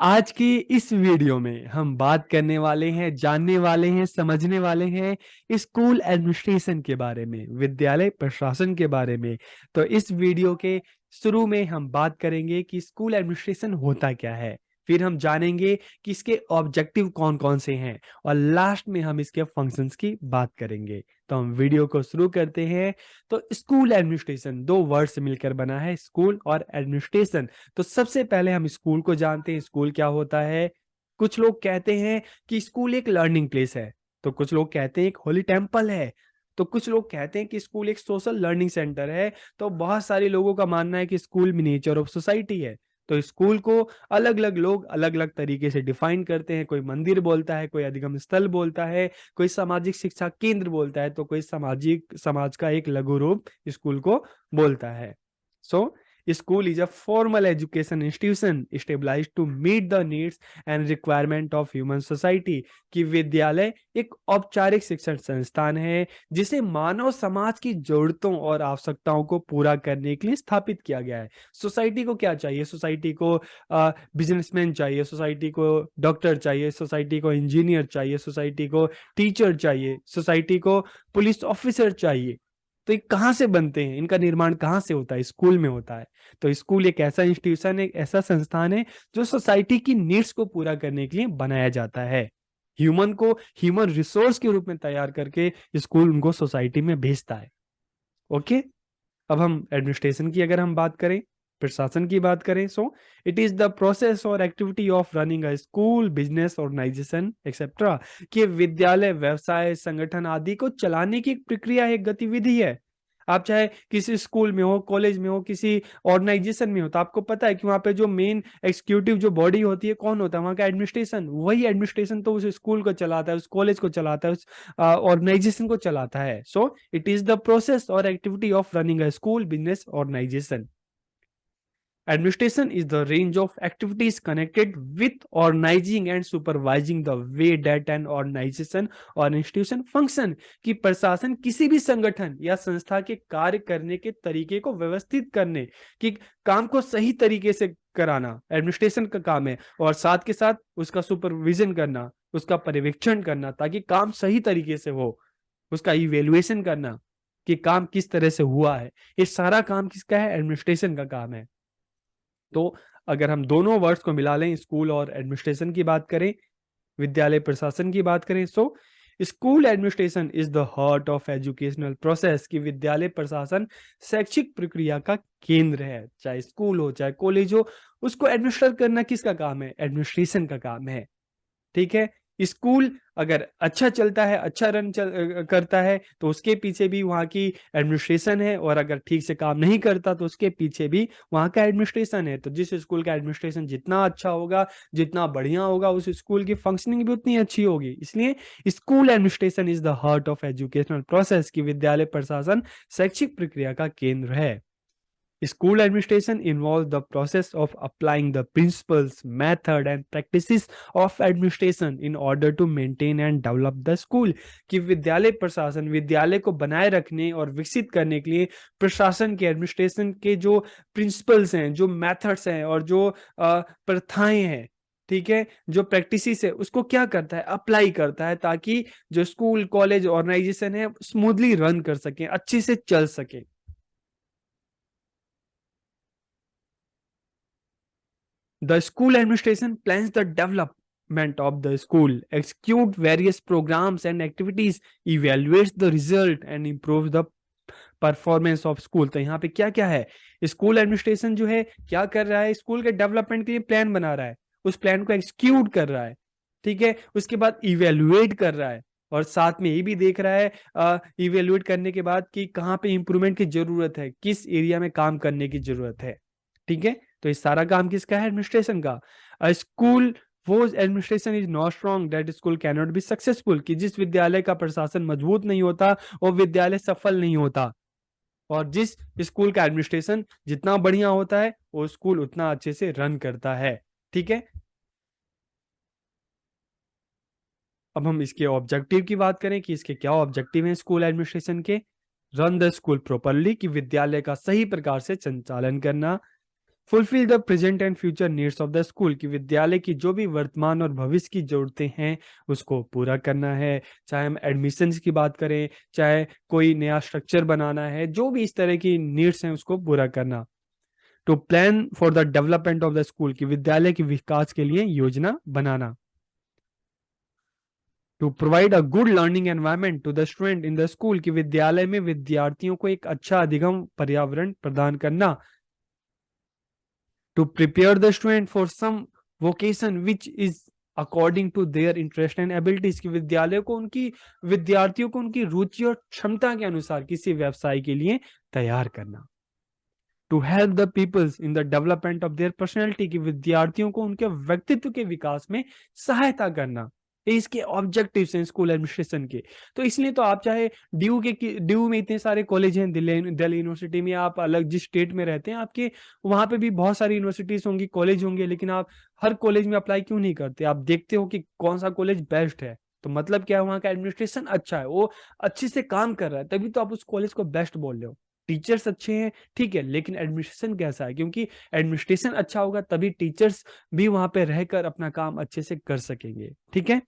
आज की इस वीडियो में हम बात करने वाले हैं, जानने वाले हैं, समझने वाले हैं स्कूल एडमिनिस्ट्रेशन के बारे में, विद्यालय प्रशासन के बारे में। तो इस वीडियो के शुरू में हम बात करेंगे कि स्कूल एडमिनिस्ट्रेशन होता क्या है, फिर हम जानेंगे कि इसके ऑब्जेक्टिव कौन कौन से हैं और लास्ट में हम इसके फंक्शंस की बात करेंगे। तो हम वीडियो को शुरू करते हैं। तो स्कूल एडमिनिस्ट्रेशन दो वर्ड से मिलकर बना है, स्कूल और एडमिनिस्ट्रेशन। तो सबसे पहले हम स्कूल को जानते हैं, स्कूल क्या होता है। कुछ लोग कहते हैं कि स्कूल एक लर्निंग प्लेस है, तो कुछ लोग कहते हैं एक होली टेम्पल है, तो कुछ लोग कहते हैं कि स्कूल एक सोशल लर्निंग सेंटर है, तो बहुत सारे लोगों का मानना है कि स्कूल मिनिएचर ऑफ सोसाइटी है। तो स्कूल को अलग अलग लोग अलग अलग तरीके से डिफाइन करते हैं। कोई मंदिर बोलता है, कोई अधिगम स्थल बोलता है, कोई सामाजिक शिक्षा केंद्र बोलता है, तो कोई समाज का एक लघु रूप स्कूल को बोलता है। So, school is a formal education institution established to meet the needs and requirement of human society। कि विद्यालय एक औपचारिक शिक्षण संस्थान है जिसे मानव समाज की जरूरतों और आवश्यकताओं को पूरा करने के लिए स्थापित किया गया है। सोसाइटी को क्या चाहिए? सोसाइटी को बिजनेसमैन चाहिए, सोसाइटी को डॉक्टर चाहिए, सोसाइटी को इंजीनियर चाहिए, सोसाइटी को टीचर चाहिए, सोसाइटी को पुलिस ऑफिसर चाहिए। तो ये कहाँ से बनते हैं? इनका निर्माण कहाँ से होता है? स्कूल में होता है। तो स्कूल एक ऐसा इंस्टीट्यूशन है, एक ऐसा संस्थान है जो सोसाइटी की नीड्स को पूरा करने के लिए बनाया जाता है। ह्यूमन को ह्यूमन रिसोर्स के रूप में तैयार करके स्कूल उनको सोसाइटी में भेजता है। ओके, अब हम एडमिनिस्ट्रेशन की अगर हम बात करें, प्रशासन की बात करें, so it is the process or activity of running a school, business, organization etcetera. कि विद्यालय, व्यवसाय, संगठन आदि को चलाने की एक प्रक्रिया, एक गतिविधि है। आप चाहे किसी स्कूल में हो, कॉलेज में हो, किसी ऑर्गेनाइजेशन में हो, तो आपको पता है कि वहां पे जो मेन एग्जीक्यूटिव जो बॉडी होती है कौन होता है? वहां का एडमिनिस्ट्रेशन। वही एडमिनिस्ट्रेशन तो उस स्कूल को चलाता है, उस कॉलेज को चलाता है, उस ऑर्गेनाइजेशन को चलाता है। So it is the process or activity of running a school, business, organization. Administration is the range of activities connected with organizing and supervising the way that an organization or institution function। कि प्रशासन किसी भी संगठन या संस्था के कार्य करने के तरीके को व्यवस्थित करने, कि काम को सही तरीके से कराना एडमिनिस्ट्रेशन का काम है, और साथ के साथ उसका सुपरविजन करना, उसका पर्यवेक्षण करना ताकि काम सही तरीके से हो, उसका इवेल्युएशन करना कि काम किस तरह से हुआ है। ये सारा काम किसका है? एडमिनिस्ट्रेशन का काम है। तो अगर हम दोनों वर्ड्स को मिला लें, स्कूल और एडमिनिस्ट्रेशन की बात करें, विद्यालय प्रशासन की बात करें, so school administration is the heart of educational process. कि विद्यालय प्रशासन शैक्षिक प्रक्रिया का केंद्र है। चाहे स्कूल हो, चाहे कॉलेज हो, उसको एडमिनिस्ट्रेट करना किसका काम है? एडमिनिस्ट्रेशन का काम है। ठीक है, स्कूल अगर अच्छा चलता है, अच्छा करता है, तो उसके पीछे भी वहाँ की एडमिनिस्ट्रेशन है, और अगर ठीक से काम नहीं करता तो उसके पीछे भी वहाँ का एडमिनिस्ट्रेशन है। तो जिस स्कूल का एडमिनिस्ट्रेशन जितना अच्छा होगा, जितना बढ़िया होगा, उस स्कूल की फंक्शनिंग भी उतनी अच्छी होगी। इसलिए school administration is the heart of educational process. की विद्यालय प्रशासन शैक्षिक प्रक्रिया का केंद्र है। School administration involves the process of applying the principles, method and practices of administration in order to maintain and develop the school। कि विद्यालय प्रशासन विद्यालय को बनाए रखने और विकसित करने के लिए प्रशासन के, एडमिनिस्ट्रेशन के जो प्रिंसिपल्स हैं, जो मेथड्स हैं और जो प्रथाएं हैं, ठीक है, जो प्रैक्टिसेस है, उसको क्या करता है? अप्लाई करता है, ताकि जो स्कूल, कॉलेज, ऑर्गेनाइजेशन है स्मूथली रन कर सके, अच्छे से चल सके। The school administration plans the development of the school, execute various programs and activities, evaluates the result and improves the performance of school. तो यहाँ पे क्या क्या है? स्कूल एडमिनिस्ट्रेशन जो है क्या कर रहा है? स्कूल के डेवलपमेंट के लिए प्लान बना रहा है, उस प्लान को एग्जीक्यूट कर रहा है, ठीक है, उसके बाद इवेल्युएट कर रहा है, और साथ में ये भी देख रहा है इवेल्युएट करने के बाद कि कहाँ पे इंप्रूवमेंट की जरूरत है, किस एरिया में काम करने की जरूरत है। ठीक है, तो ये सारा काम किसका है? एडमिनिस्ट्रेशन का। स्कूल वो administration is not strong that school can not be successful. कि जिस विद्यालय का प्रशासन मजबूत नहीं होता वो विद्यालय सफल नहीं होता, और जिस स्कूल का एडमिनिस्ट्रेशन जितना बढ़िया होता है वो स्कूल उतना अच्छे से रन करता है। ठीक है, अब हम इसके ऑब्जेक्टिव की बात करें कि इसके क्या ऑब्जेक्टिव हैं स्कूल एडमिनिस्ट्रेशन के। रन द स्कूल प्रॉपरली, कि विद्यालय का सही प्रकार से संचालन करना। Fulfil the present and future needs of the school, कि विद्यालय की जो भी वर्तमान और भविष्य की जरूरतें हैं उसको पूरा करना है। चाहे हम एडमिशन्स की बात करें, चाहे कोई नया स्ट्रक्चर बनाना है, जो भी इस तरह की नीड्स हैं उसको पूरा करना। To plan for the development of the school, की विद्यालय के विकास के लिए योजना बनाना। To provide a good learning environment to the student in the school, की विद्यालय में विद्यार्थियों को एक अच्छा अधिगम पर्यावरण प्रदान करना। To prepare the student for some vocation which is according to their interest and abilities, की विद्यालय को उनकी विद्यार्थियों को उनकी रुचि और क्षमता के अनुसार किसी व्यवसाय के लिए तैयार करना। To help the peoples in the development of their personality, की विद्यार्थियों को उनके व्यक्तित्व के विकास में सहायता करना। ये इसके ऑब्जेक्टिव्स हैं स्कूल एडमिनिस्ट्रेशन के। तो इसलिए तो आप चाहे ड्यू में इतने सारे कॉलेज हैं, दिल्ली यूनिवर्सिटी में, आप अलग जिस स्टेट में रहते हैं आपके वहां पे भी बहुत सारी यूनिवर्सिटीज होंगी, कॉलेज होंगे, लेकिन आप हर कॉलेज में अप्लाई क्यों नहीं करते? आप देखते हो कि कौन सा कॉलेज बेस्ट है, तो मतलब क्या है, वहाँ का एडमिनिस्ट्रेशन अच्छा है, वो अच्छे से काम कर रहा है, तभी तो आप उस कॉलेज को बेस्ट बोल रहे हो। टीचर्स अच्छे हैं ठीक है, लेकिन एडमिनिस्ट्रेशन कैसा है? क्योंकि एडमिनिस्ट्रेशन अच्छा होगा तभी टीचर्स भी वहां पे रहकर अपना काम अच्छे से कर सकेंगे। ठीक है।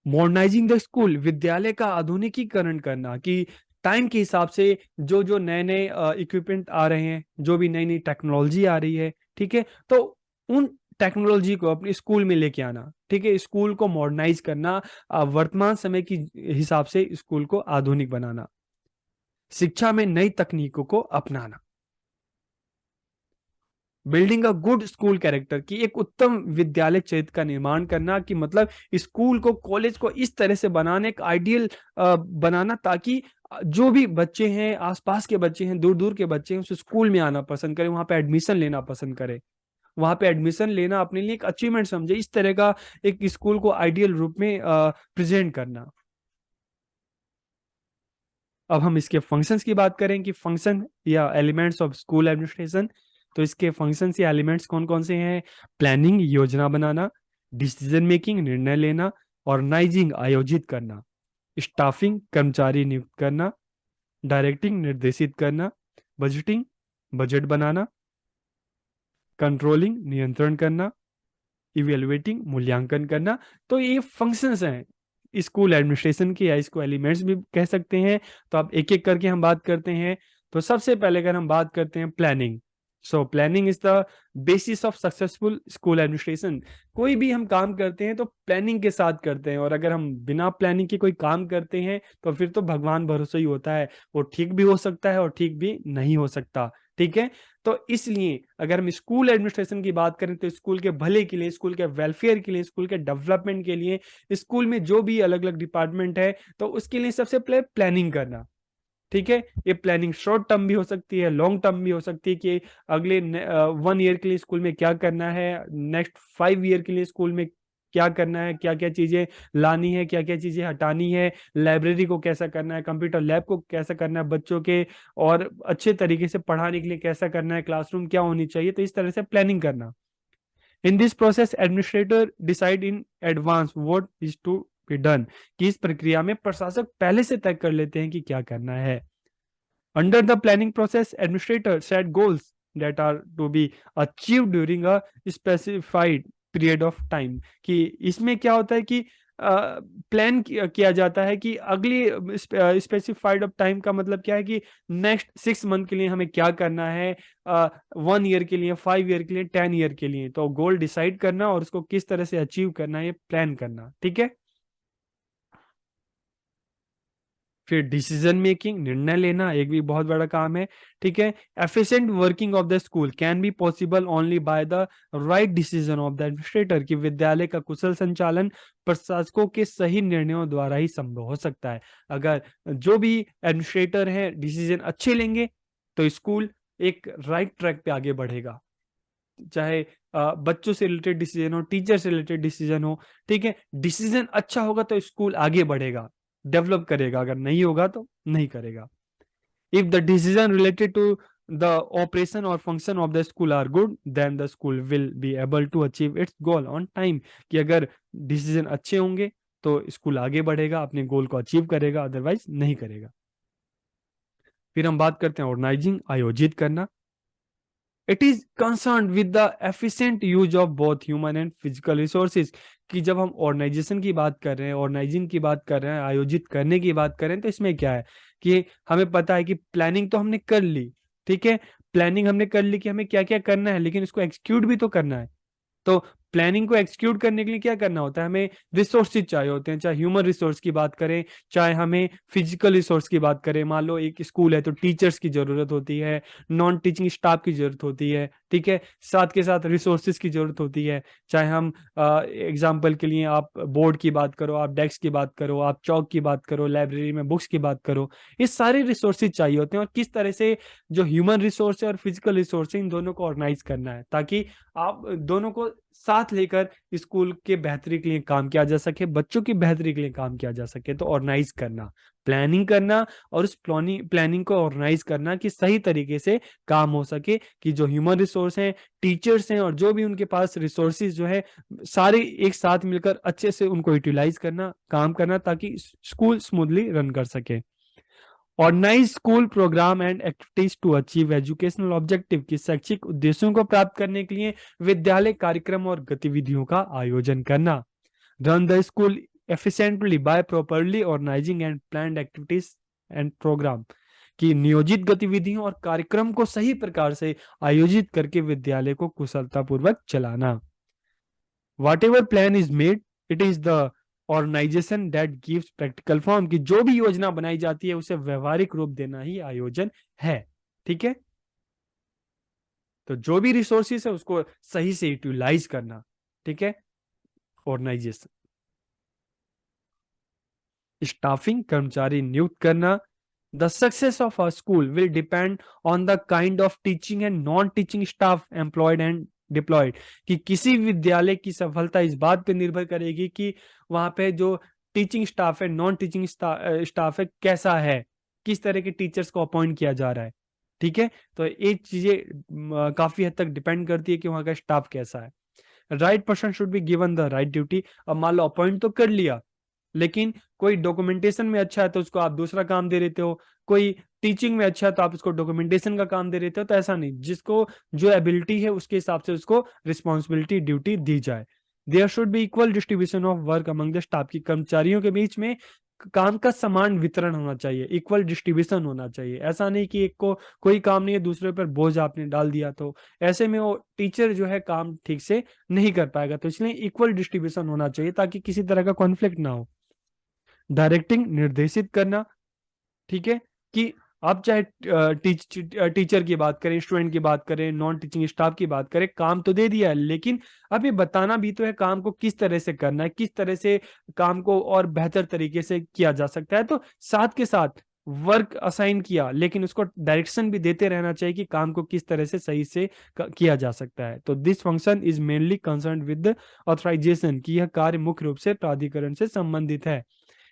मॉडर्नाइजिंग द स्कूल, विद्यालय का आधुनिकीकरण करना, कि टाइम के हिसाब से जो जो नए नए इक्विपमेंट आ रहे हैं, जो भी नई नई टेक्नोलॉजी आ रही है, ठीक है, तो उन टेक्नोलॉजी को अपने स्कूल में लेके आना। ठीक है, स्कूल को मॉडर्नाइज करना, वर्तमान समय की हिसाब से स्कूल को आधुनिक बनाना। शिक्षा में नई तकनीकों को अपनाना। Building a good school character, की एक उत्तम विद्यालय चरित्र का निर्माण करना, कि मतलब स्कूल को कॉलेज को इस तरह से बनाने, एक आइडियल बनाना, ताकि जो भी बच्चे हैं, आसपास के बच्चे हैं, दूर दूर के बच्चे हैं, उस स्कूल में आना पसंद करें, वहां पे एडमिशन लेना पसंद करें, वहां पे एडमिशन लेना अपने लिए एक अचीवमेंट समझे, इस तरह का एक स्कूल को आइडियल रूप में प्रेजेंट करना। अब हम इसके फंक्शंस की बात करें कि फंक्शन या एलिमेंट्स ऑफ स्कूल एडमिनिस्ट्रेशन, तो इसके फंक्शंस या एलिमेंट्स कौन कौन से हैं? प्लानिंग योजना बनाना, डिसीजन मेकिंग निर्णय लेना, ऑर्गेनाइजिंग आयोजित करना, स्टाफिंग कर्मचारी नियुक्त करना, डायरेक्टिंग निर्देशित करना, बजटिंग बजट बनाना, कंट्रोलिंग नियंत्रण करना, इवेलुएटिंग मूल्यांकन करना। तो ये फंक्शंस हैं स्कूल एडमिनिस्ट्रेशन के, या इसको एलिमेंट्स भी कह सकते हैं। तो अब एक एक करके हम बात करते हैं। तो सबसे पहले अगर हम बात करते हैं planning, so planning is the basis of successful school administration. कोई भी हम काम करते हैं तो प्लानिंग के साथ करते हैं, और अगर हम बिना प्लानिंग के कोई काम करते हैं तो फिर तो भगवान भरोसे ही होता है, वो ठीक भी हो सकता है और ठीक भी नहीं हो सकता। ठीक है, तो इसलिए अगर हम स्कूल एडमिनिस्ट्रेशन की बात करें तो स्कूल के भले के लिए, स्कूल के वेलफेयर के लिए, स्कूल के डेवलपमेंट के लिए, स्कूल में जो भी अलग अलग डिपार्टमेंट है तो उसके लिए सबसे पहले प्लानिंग करना। ठीक है, ये प्लानिंग शॉर्ट टर्म भी हो सकती है, लॉन्ग टर्म भी हो सकती है, कि अगले 1 ईयर के लिए स्कूल में क्या करना है, नेक्स्ट 5 ईयर के लिए स्कूल में क्या करना है, क्या क्या चीजें लानी है, क्या क्या चीजें हटानी है, लाइब्रेरी को कैसा करना है, कंप्यूटर लैब को कैसा करना है बच्चों के, और अच्छे तरीके से पढ़ाने के लिए कैसा करना है, क्लासरूम क्या होनी चाहिए, तो इस तरह से प्लानिंग करना। In this process administrator decide in advance what is to be done, कि इस प्रक्रिया में प्रशासक पहले से तय कर लेते हैं कि क्या करना है। Under the planning process, administrators set goals that are to be achieved during a specified period of time, कि इसमें क्या होता है कि प्लान किया जाता है कि अगली स्पेसिफाइड ऑफ टाइम का मतलब क्या है, कि नेक्स्ट 6 मंथ के लिए हमें क्या करना है, 1 ईयर के लिए, 5 ईयर के लिए, 10 ईयर के लिए, तो गोल डिसाइड करना और उसको किस तरह से अचीव करना है ये प्लान करना। ठीक है, फिर डिसीजन मेकिंग निर्णय लेना एक भी बहुत बड़ा काम है। ठीक है, efficient working of the school can be possible only by the right decision of the administrator, की विद्यालय का कुशल संचालन प्रशासकों के सही निर्णयों द्वारा ही संभव हो सकता है। अगर जो भी एडमिनिस्ट्रेटर है डिसीजन अच्छे लेंगे तो स्कूल एक राइट ट्रैक पे आगे बढ़ेगा, चाहे बच्चों से रिलेटेड डिसीजन हो, टीचर से रिलेटेड डिसीजन हो। ठीक है, डिसीजन अच्छा होगा तो स्कूल आगे बढ़ेगा, डेवलप करेगा, अगर नहीं होगा तो नहीं करेगा। If the decision related to the operation और function of the school are good then the school will be able to achieve its goal on time, कि अगर डिसीजन अच्छे होंगे तो स्कूल आगे बढ़ेगा, अपने गोल को अचीव करेगा, अदरवाइज नहीं करेगा। फिर हम बात करते हैं ऑर्गेनाइजिंग, आयोजित करना। It is concern with the efficient use of both human and physical resources. कि जब हम ऑर्गेनाइजेशन की बात कर रहे हैं, ऑर्गेनाइजिंग की बात कर रहे हैं, आयोजित करने की बात कर रहे हैं, तो इसमें क्या है कि हमें पता है कि प्लानिंग तो हमने कर ली, ठीक है, प्लानिंग हमने कर ली कि हमें क्या क्या करना है, लेकिन उसको एक्सिक्यूट भी तो करना है। तो प्लानिंग को एक्सिक्यूट करने के लिए क्या करना होता है, हमें रिसोर्सेज चाहिए होते हैं, चाहे ह्यूमन रिसोर्स की बात करें, चाहे हमें फिजिकल रिसोर्स की बात करें। मान लो एक स्कूल है तो टीचर्स की जरूरत होती है, नॉन टीचिंग स्टाफ की जरूरत होती है, ठीक है, साथ के साथ रिसोर्सेज की जरूरत होती है। चाहे हम एग्जाम्पल के लिए आप बोर्ड की बात करो, आप डेस्क की बात करो, आप चौक की बात करो, लाइब्रेरी में बुक्स की बात करो, ये सारे रिसोर्सेज चाहिए होते हैं। और किस तरह से जो ह्यूमन रिसोर्स है और फिजिकल रिसोर्स है, इन दोनों को ऑर्गेनाइज करना है ताकि आप दोनों को साथ लेकर स्कूल के बेहतरी के लिए काम किया जा सके, बच्चों की बेहतरी के लिए काम किया जा सके। तो ऑर्गेनाइज करना, प्लानिंग करना, और उस प्लानिंग को ऑर्गेनाइज करना कि सही तरीके से काम हो सके, कि जो ह्यूमन रिसोर्स हैं, टीचर्स हैं, और जो भी उनके पास रिसोर्सेज जो है, सारे एक साथ मिलकर अच्छे से उनको यूटिलाइज करना, काम करना, ताकि स्कूल स्मूथली रन कर सके। Organise school programme and activities to achieve educational objective, की शैक्षिक उद्देश्यों को प्राप्त करने के लिए विद्यालय कार्यक्रम और गतिविधियों का आयोजन करना। Run the school efficiently by properly organising and planned activities and programme, की नियोजित गतिविधियों और कार्यक्रम को सही प्रकार से आयोजित करके विद्यालय को कुशलतापूर्वक चलाना। Whatever plan is made, it is the organization that gives practical form, कि जो भी योजना बनाई जाती है उसे व्यवहारिक रूप देना ही आयोजन है। ठीक है, तो जो भी रिसोर्सेस है उसको सही से यूटिलाइज करना, ठीक है, ऑर्गेनाइजेशन। स्टाफिंग, कर्मचारी नियुक्त करना। The success of a school will depend on the kind of teaching and non teaching staff employed and deployed, कि किसी विद्यालय की सफलता इस बात पर निर्भर करेगी कि वहां पे जो टीचिंग स्टाफ है, नॉन टीचिंग स्टाफ है, कैसा है, किस तरह के टीचर्स को अपॉइंट किया जा रहा है। ठीक है, तो ये चीजें काफी हद तक डिपेंड करती है कि वहां का स्टाफ कैसा है। Right person should be given the right duty. अब मान लो अपॉइंट तो कर लिया, लेकिन कोई डॉक्यूमेंटेशन में अच्छा है तो उसको आप दूसरा काम दे देते हो, कोई टीचिंग में अच्छा है तो आप उसको डॉक्यूमेंटेशन का काम दे देते हो। तो ऐसा नहीं, जिसको जो एबिलिटी है उसके हिसाब से उसको रिस्पॉन्सिबिलिटी, ड्यूटी दी जाए। There should be equal distribution of work among the staff, की कर्मचारियों के बीच में काम का समान वितरण होना चाहिए, इक्वल डिस्ट्रीब्यूशन होना चाहिए। ऐसा नहीं कि एक को कोई काम नहीं है, दूसरे पर बोझ आपने डाल दिया, तो ऐसे में वो टीचर जो है काम ठीक से नहीं कर पाएगा। तो इसलिए इक्वल डिस्ट्रीब्यूशन होना चाहिए ताकि किसी तरह का कॉन्फ्लिक्ट ना हो। डायरेक्टिंग, निर्देशित करना, ठीक है, कि आप चाहे टीचर की बात करें, स्टूडेंट की बात करें, नॉन टीचिंग स्टाफ की बात करें, काम तो दे दिया है, लेकिन अब ये बताना भी तो है काम को किस तरह से करना है, किस तरह से काम को और बेहतर तरीके से किया जा सकता है। तो साथ के साथ वर्क असाइन किया, लेकिन उसको डायरेक्शन भी देते रहना चाहिए कि काम को किस तरह से सही से किया जा सकता है। तो this function is mainly concern with authorisation, की यह कार्य मुख्य रूप से प्राधिकरण से संबंधित है।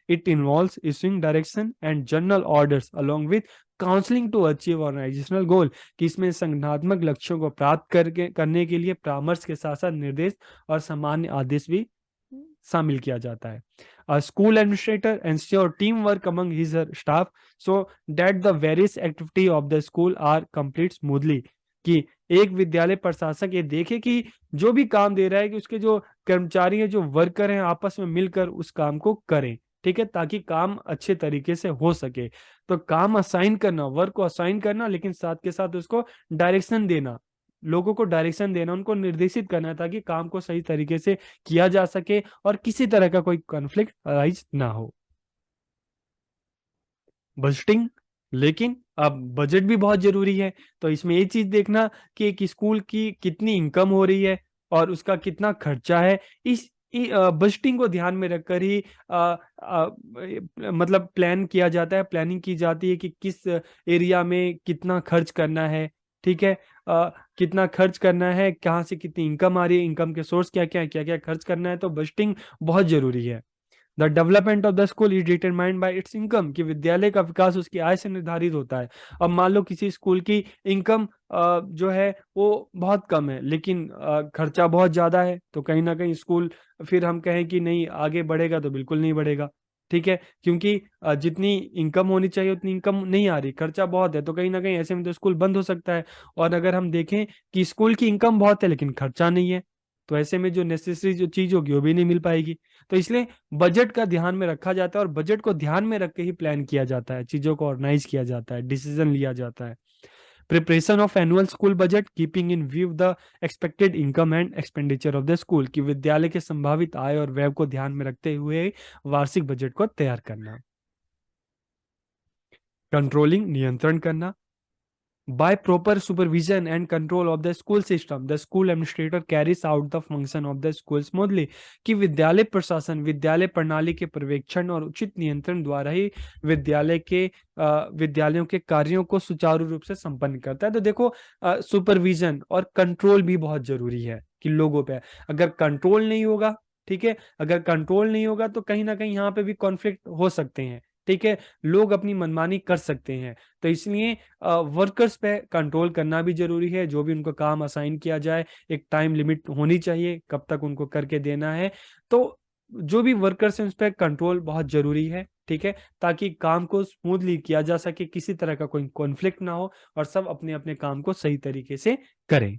It involves issuing direction and general orders along with counselling to achieve organisational goal, कि इसमें संगठनात्मक लक्ष्यों को प्राप्त करने के लिए परामर्श के साथ साथ निर्देश और सामान्य आदेश भी शामिल किया जाता है। A school administrator ensure teamwork among his or staff so that the various activity of the school are complete smoothly, कि एक विद्यालय प्रशासक ये देखे कि जो भी काम दे रहा है कि उसके जो कर्मचारी हैं, जो वर्कर हैं, आपस में मिलकर उस काम को करें, ठीक है, ताकि काम अच्छे तरीके से हो सके। तो काम असाइन करना, वर्क को असाइन करना, लेकिन साथ के साथ उसको डायरेक्शन देना, लोगों को डायरेक्शन देना, उनको निर्देशित करना, ताकि काम को सही तरीके से किया जा सके और किसी तरह का कोई कॉन्फ्लिक्ट अराइज ना हो। बजटिंग, लेकिन अब बजट भी बहुत जरूरी है। तो इसमें ये चीज देखना कि एक स्कूल की कितनी इनकम हो रही है और उसका कितना खर्चा है। इस बजटिंग को ध्यान में रखकर ही मतलब प्लान किया जाता है, प्लानिंग की जाती है कि किस एरिया में कितना खर्च करना है, ठीक है, कितना खर्च करना है, कहाँ से कितनी इनकम आ रही है, इनकम के सोर्स क्या क्या है, क्या क्या खर्च करना है। तो बजटिंग बहुत जरूरी है। The development of the school is determined by it's income, कि विद्यालय का विकास उसकी आय से निर्धारित होता है। अब मान लो किसी स्कूल की इनकम जो है वो बहुत कम है, लेकिन खर्चा बहुत ज्यादा है, तो कहीं ना कहीं स्कूल फिर हम कहें कि नहीं आगे बढ़ेगा तो बिल्कुल नहीं बढ़ेगा। ठीक है, क्योंकि जितनी इनकम होनी चाहिए उतनी इनकम नहीं आ रही, खर्चा बहुत है, तो कहीं ना कहीं ऐसे में तो स्कूल बंद हो सकता है। और अगर हम देखें कि स्कूल की इनकम बहुत है लेकिन खर्चा नहीं है, तो ऐसे में जो नेसेसरी जो चीज होगी वो भी नहीं मिल पाएगी। तो इसलिए बजट का ध्यान में रखा जाता है, और बजट को ध्यान में रख के ही प्लान किया जाता है, चीजों को ऑर्गेनाइज किया जाता है, डिसीजन लिया जाता है। Preparation of annual school budget keeping in view the expected income and expenditure of the school, कि विद्यालय के संभावित आय और व्यय को ध्यान में रखते हुए वार्षिक बजट को तैयार करना। कंट्रोलिंग नियंत्रण करना। By proper supervision and control of the school system, the school administrator carries out the function of the school smoothly। कि विद्यालय प्रशासन विद्यालय प्रणाली के पर्यवेक्षण और उचित नियंत्रण द्वारा ही विद्यालयों के कार्यों को सुचारू रूप से संपन्न करता है। तो देखो, सुपरविजन और कंट्रोल भी बहुत जरूरी है कि लोगों पे, अगर कंट्रोल नहीं होगा, ठीक है, अगर कंट्रोल नहीं होगा तो कहीं ना कहीं यहाँ पे भी कॉन्फ्लिक्ट हो सकते हैं, ठीक है, लोग अपनी मनमानी कर सकते हैं। तो इसलिए वर्कर्स पे कंट्रोल करना भी जरूरी है, जो भी उनको काम असाइन किया जाए एक टाइम लिमिट होनी चाहिए कब तक उनको करके देना है। तो जो भी वर्कर्स हैं उस पर कंट्रोल बहुत जरूरी है, ठीक है, ताकि काम को स्मूथली किया जा सके, किसी तरह का कोई कॉन्फ्लिक्ट ना हो और सब अपने अपने काम को सही तरीके से करें।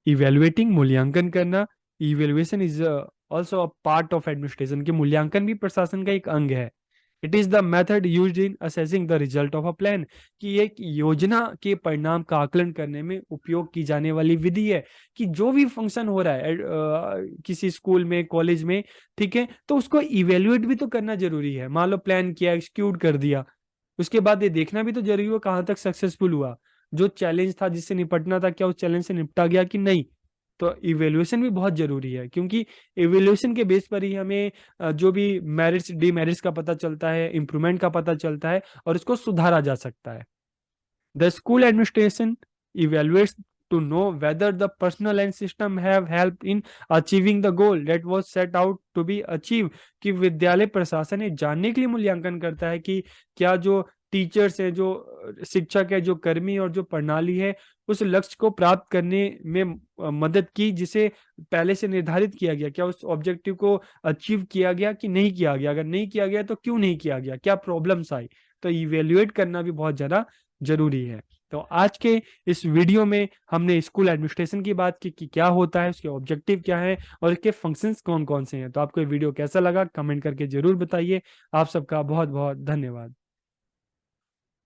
इवेलुएटिंग मूल्यांकन करना। Evaluation is also a part of administration, की मूल्यांकन भी प्रशासन का एक अंग है। It is the method used in assessing the result of a plan, कि एक योजना के परिणाम का आकलन करने में उपयोग की जाने वाली विधि है। कि जो भी फंक्शन हो रहा है किसी स्कूल में कॉलेज में, ठीक है, तो उसको इवेल्युएट भी तो करना जरूरी है। मान लो प्लान किया, एक्सिक्यूट कर दिया, उसके बाद ये देखना भी तो जरूरी हो कहाँ तक सक्सेसफुल हुआ, जो चैलेंज था जिससे निपटना था क्या उस चैलेंज से निपटा गया कि नहीं। तो इवेल्युएशन भी बहुत जरूरी है, क्योंकि इवेल्युएशन के बेस पर ही हमें जो भी मेरिट्स डीमेरिट्स का पता चलता है, इम्प्रूवमेंट का पता चलता है, और इसको सुधारा जा सकता है। The school administration evaluates to know whether the personnel and system have helped in achieving the goal that was set out to be achieved। कि विद्यालय प्रशासन ये जानने के लिए मूल्यांकन करता है कि क्या जो टीचर्स है, जो शिक्षक है, जो कर्मी और जो प्रणाली है, उस लक्ष्य को प्राप्त करने में मदद की जिसे पहले से निर्धारित किया गया, क्या उस ऑब्जेक्टिव को अचीव किया गया कि नहीं किया गया, अगर नहीं किया गया तो क्यों नहीं किया गया, क्या प्रॉब्लम्स आई। तो इवेल्युएट करना भी बहुत ज्यादा जरूरी है। तो आज के इस वीडियो में हमने स्कूल एडमिनिस्ट्रेशन की बात की कि क्या होता है, उसके ऑब्जेक्टिव क्या है और इसके फंक्शंस कौन कौन से हैं। तो आपको ये वीडियो कैसा लगा कमेंट करके जरूर बताइए। आप सबका बहुत बहुत धन्यवाद।